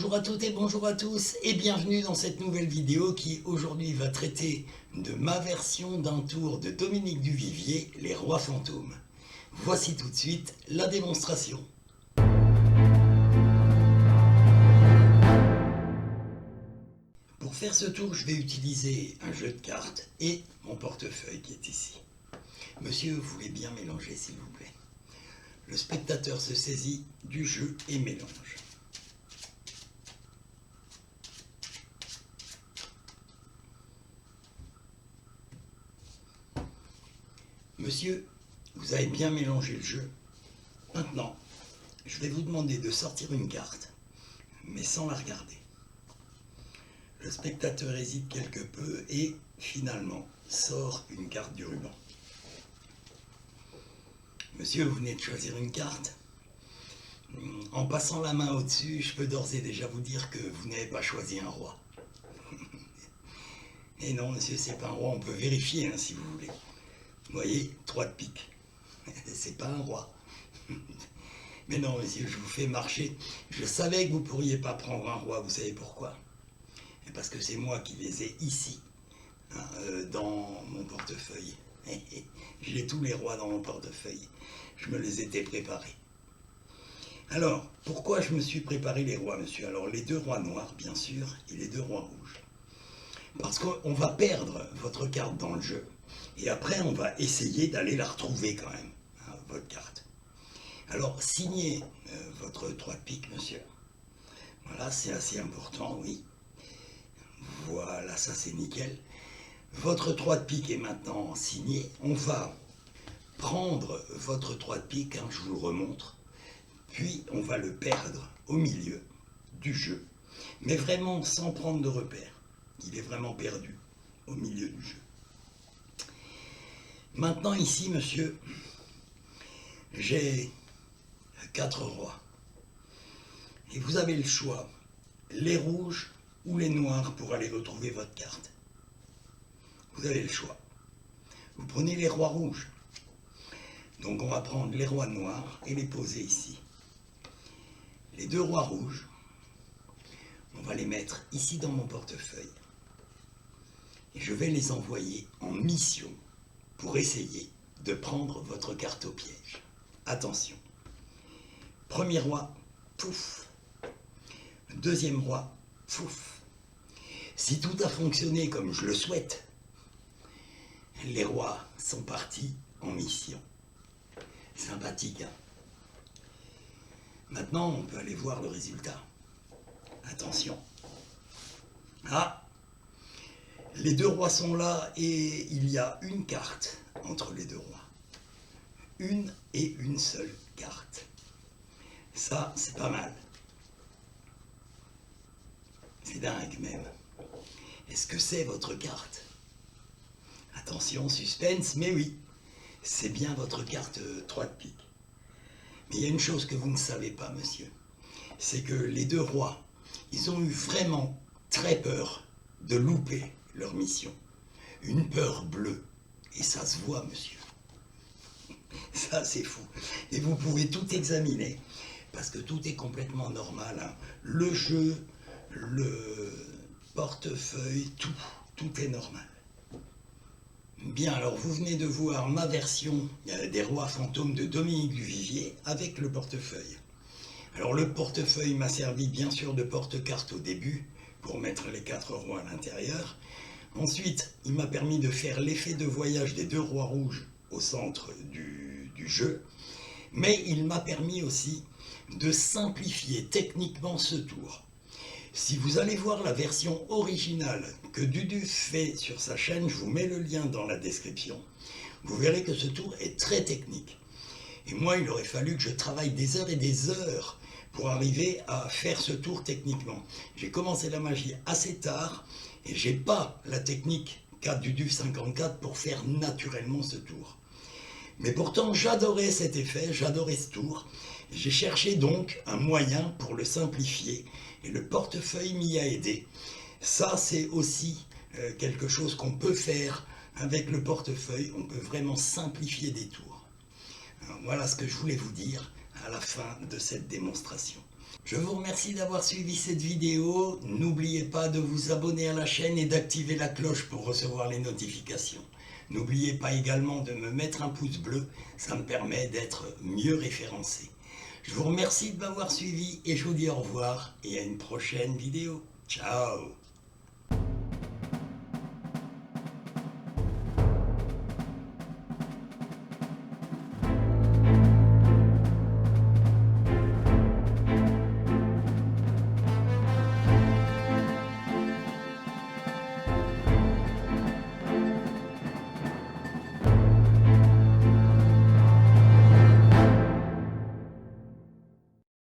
Bonjour à toutes et bonjour à tous et bienvenue dans cette nouvelle vidéo qui aujourd'hui va traiter de ma version d'un tour de Dominique Duvivier, Les Rois Fantômes. Voici tout de suite la démonstration. Pour faire ce tour, je vais utiliser un jeu de cartes et mon portefeuille qui est ici. Monsieur, vous voulez bien mélanger s'il vous plaît. Le spectateur se saisit du jeu et mélange. Monsieur, vous avez bien mélangé le jeu. Maintenant, je vais vous demander de sortir une carte, mais sans la regarder. Le spectateur hésite quelque peu et, finalement, sort une carte du ruban. Monsieur, vous venez de choisir une carte. En passant la main au-dessus, je peux d'ores et déjà vous dire que vous n'avez pas choisi un roi. Et non, monsieur, c'est pas un roi, on peut vérifier hein, si vous voulez. Vous voyez, 3 de pique. C'est pas un roi. Mais non, monsieur, je vous fais marcher. Je savais que vous ne pourriez pas prendre un roi, vous savez pourquoi? Parce que c'est moi qui les ai ici, hein, dans mon portefeuille. J'ai tous les rois dans mon portefeuille. Je me les étais préparés. Alors, pourquoi je me suis préparé les rois, monsieur? Alors, les 2 rois noirs, bien sûr, et les 2 rois rouges. Parce qu'on va perdre votre carte dans le jeu. Et après, on va essayer d'aller la retrouver quand même, hein, votre carte. Alors, signez votre 3 de pique, monsieur. Voilà, c'est assez important, oui. Voilà, ça c'est nickel. Votre 3 de pique est maintenant signé. On va prendre votre 3 de pique, hein, je vous le remontre. Puis, on va le perdre au milieu du jeu. Mais vraiment sans prendre de repère. Il est vraiment perdu au milieu du jeu. Maintenant ici, monsieur, j'ai 4 rois. Et vous avez le choix, les rouges ou les noirs pour aller retrouver votre carte. Vous avez le choix. Vous prenez les rois rouges. Donc on va prendre les rois noirs et les poser ici. Les 2 rois rouges, on va les mettre ici dans mon portefeuille. Et je vais les envoyer en mission pour essayer de prendre votre carte au piège. Attention. Premier roi, pouf. Deuxième roi, pouf. Si tout a fonctionné comme je le souhaite, les rois sont partis en mission. Sympathique, hein? Maintenant, on peut aller voir le résultat. Attention. Ah! Les 2 rois sont là et il y a une carte entre les 2 rois. Une et une seule carte. Ça, c'est pas mal. C'est dingue même. Est-ce que c'est votre carte? Attention, suspense, mais oui, c'est bien votre carte 3 de pique. Mais il y a une chose que vous ne savez pas, monsieur. C'est que les 2 rois, ils ont eu vraiment très peur de louper leur mission. Une peur bleue. Et ça se voit, monsieur. Ça, c'est fou. Et vous pouvez tout examiner. Parce que tout est complètement normal. Hein. Le jeu, le portefeuille, tout est normal. Bien, alors vous venez de voir ma version des Rois Fantômes de Dominique Duvivier avec le portefeuille. Alors le portefeuille m'a servi bien sûr de porte-carte au début pour mettre les 4 rois à l'intérieur. Ensuite, il m'a permis de faire l'effet de voyage des 2 rois rouges au centre du jeu. Mais il m'a permis aussi de simplifier techniquement ce tour. Si vous allez voir la version originale que Dudu fait sur sa chaîne, je vous mets le lien dans la description, vous verrez que ce tour est très technique. Et moi, il aurait fallu que je travaille des heures et des heures pour arriver à faire ce tour techniquement. J'ai commencé la magie assez tard et j'ai pas la technique qu'a Dudu 54 pour faire naturellement ce tour. Mais pourtant, j'adorais cet effet, j'adorais ce tour. J'ai cherché donc un moyen pour le simplifier et le portefeuille m'y a aidé. Ça, c'est aussi quelque chose qu'on peut faire avec le portefeuille. On peut vraiment simplifier des tours. Alors, voilà ce que je voulais vous dire à la fin de cette démonstration. Je vous remercie d'avoir suivi cette vidéo. N'oubliez pas de vous abonner à la chaîne et d'activer la cloche pour recevoir les notifications. N'oubliez pas également de me mettre un pouce bleu, ça me permet d'être mieux référencé. Je vous remercie de m'avoir suivi et je vous dis au revoir et à une prochaine vidéo. Ciao!